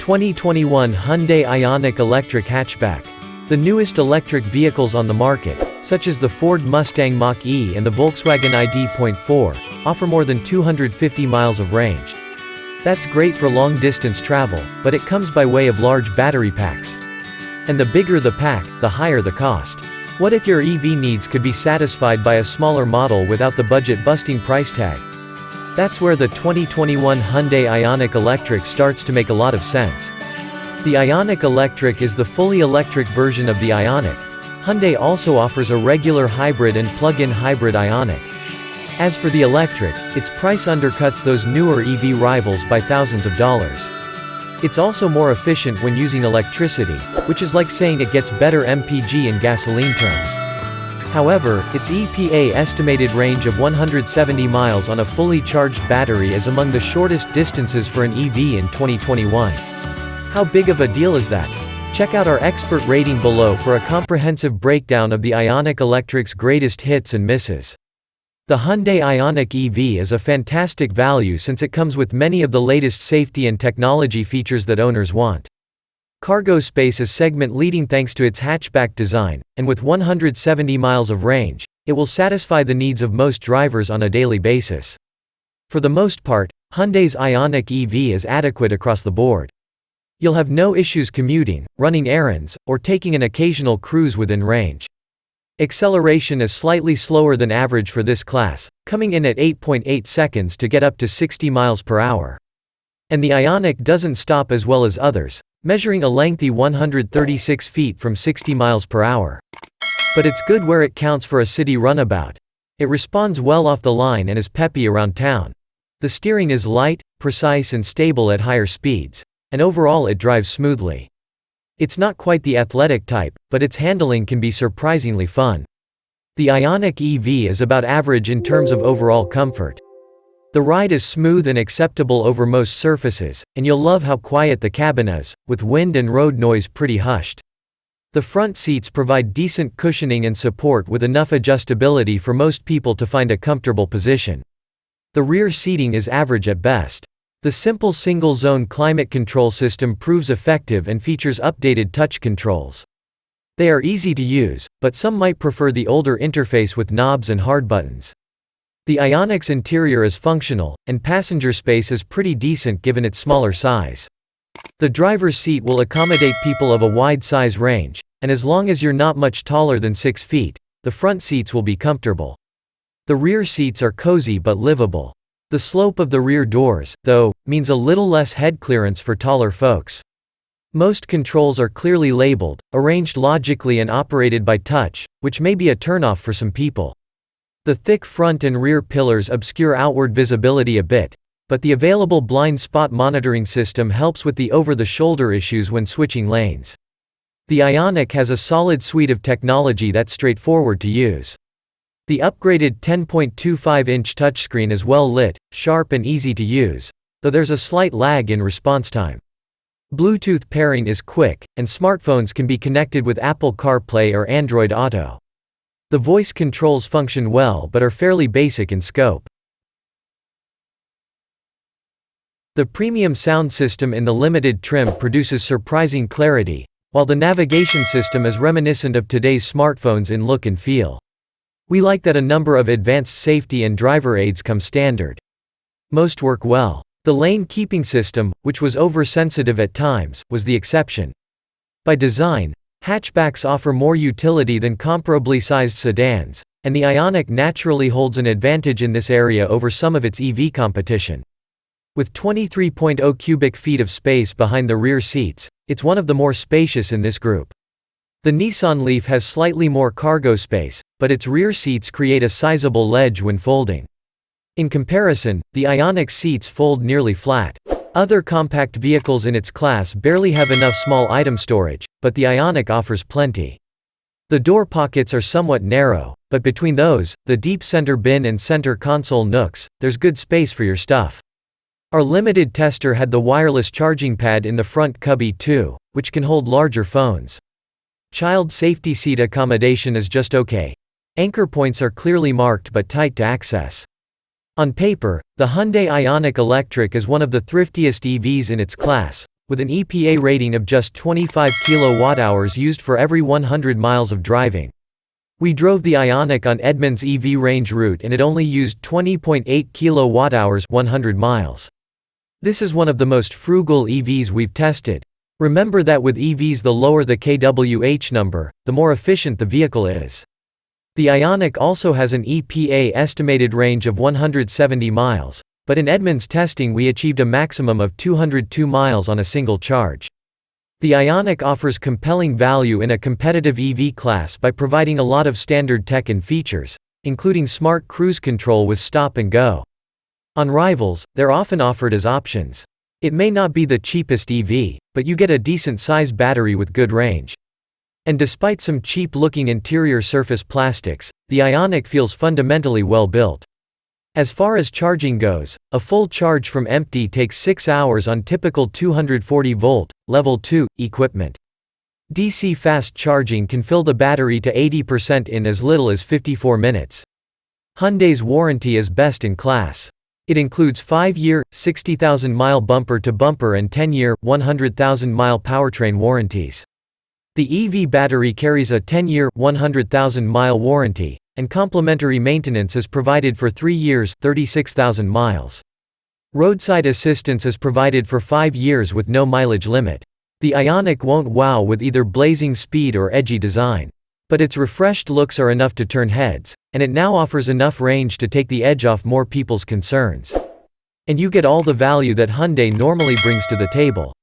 2021 Hyundai Ioniq Electric Hatchback. The newest electric vehicles on the market, such as the Ford Mustang Mach-E and the Volkswagen ID.4, offer more than 250 miles of range. That's great for long-distance travel, but it comes by way of large battery packs. And the bigger the pack, the higher the cost. What if your EV needs could be satisfied by a smaller model without the budget-busting price tag? That's where the 2021 Hyundai Ioniq Electric starts to make a lot of sense. The Ioniq Electric is the fully electric version of the Ioniq. Hyundai also offers a regular hybrid and plug-in hybrid Ioniq. As for the electric, its price undercuts those newer EV rivals by thousands of dollars. It's also more efficient when using electricity, which is like saying it gets better MPG in gasoline terms. However, its EPA estimated range of 170 miles on a fully charged battery is among the shortest distances for an EV in 2021. How big of a deal is that? Check out our expert rating below for a comprehensive breakdown of the Ioniq Electric's greatest hits and misses. The Hyundai Ioniq EV is a fantastic value since it comes with many of the latest safety and technology features that owners want. Cargo space is segment leading thanks to its hatchback design, and with 170 miles of range, it will satisfy the needs of most drivers on a daily basis. For the most part, Hyundai's Ioniq EV is adequate across the board. You'll have no issues commuting, running errands, or taking an occasional cruise within range. Acceleration is slightly slower than average for this class, coming in at 8.8 seconds to get up to 60 miles per hour. And the Ioniq doesn't stop as well as others, measuring a lengthy 136 feet from 60 miles per hour. But it's good where it counts for a city runabout. It responds well off the line and is peppy around town. The steering is light, precise and stable at higher speeds, and overall it drives smoothly. It's not quite the athletic type, but its handling can be surprisingly fun. The Ioniq EV is about average in terms of overall comfort. The ride is smooth and acceptable over most surfaces, and you'll love how quiet the cabin is, with wind and road noise pretty hushed. The front seats provide decent cushioning and support with enough adjustability for most people to find a comfortable position. The rear seating is average at best. The simple single-zone climate control system proves effective and features updated touch controls. They are easy to use, but some might prefer the older interface with knobs and hard buttons. The Ioniq's interior is functional, and passenger space is pretty decent given its smaller size. The driver's seat will accommodate people of a wide size range, and as long as you're not much taller than 6 feet, the front seats will be comfortable. The rear seats are cozy but livable. The slope of the rear doors, though, means a little less head clearance for taller folks. Most controls are clearly labeled, arranged logically and operated by touch, which may be a turnoff for some people. The thick front and rear pillars obscure outward visibility a bit, but the available blind spot monitoring system helps with the over-the-shoulder issues when switching lanes. The Ioniq has a solid suite of technology that's straightforward to use. The upgraded 10.25-inch touchscreen is well lit, sharp and easy to use, though there's a slight lag in response time. Bluetooth pairing is quick, and smartphones can be connected with Apple CarPlay or Android Auto. The voice controls function well but are fairly basic in scope. The premium sound system in the limited trim produces surprising clarity, while the navigation system is reminiscent of today's smartphones in look and feel. We like that a number of advanced safety and driver aids come standard. Most work well. The lane keeping system, which was oversensitive at times, was the exception. By design, hatchbacks offer more utility than comparably sized sedans, and the Ioniq naturally holds an advantage in this area over some of its EV competition. With 23.0 cubic feet of space behind the rear seats, it's one of the more spacious in this group. The Nissan Leaf has slightly more cargo space, but its rear seats create a sizable ledge when folding. In comparison, the Ioniq seats fold nearly flat. Other compact vehicles in its class barely have enough small item storage, but the Ioniq offers plenty. The door pockets are somewhat narrow, but between those, the deep center bin and center console nooks, there's good space for your stuff. Our limited tester had the wireless charging pad in the front cubby too, which can hold larger phones. Child safety seat accommodation is just okay. Anchor points are clearly marked but tight to access. On paper, the Hyundai Ioniq Electric is one of the thriftiest EVs in its class, with an EPA rating of just 25 kWh used for every 100 miles of driving. We drove the Ioniq on Edmund's EV range route and it only used 20.8 kWh 100 miles. This is one of the most frugal EVs we've tested. Remember that with EVs, the lower the kWh number, the more efficient the vehicle is. The Ioniq also has an EPA estimated range of 170 miles, but in Edmund's testing we achieved a maximum of 202 miles on a single charge. The Ioniq offers compelling value in a competitive EV class by providing a lot of standard tech and features, including smart cruise control with stop and go. On rivals, they're often offered as options. It may not be the cheapest EV, but you get a decent size battery with good range. And despite some cheap-looking interior surface plastics, the Ioniq feels fundamentally well built. As far as charging goes, a full charge from empty takes 6 hours on typical 240-volt, Level 2, equipment. DC fast charging can fill the battery to 80% in as little as 54 minutes. Hyundai's warranty is best in class. It includes 5-year, 60,000-mile bumper-to-bumper and 10-year, 100,000-mile powertrain warranties. The EV battery carries a 10-year, 100,000-mile warranty, and complimentary maintenance is provided for 3 years, 36,000 miles. Roadside assistance is provided for 5 years with no mileage limit. The Ioniq won't wow with either blazing speed or edgy design. But its refreshed looks are enough to turn heads, and it now offers enough range to take the edge off more people's concerns. And you get all the value that Hyundai normally brings to the table.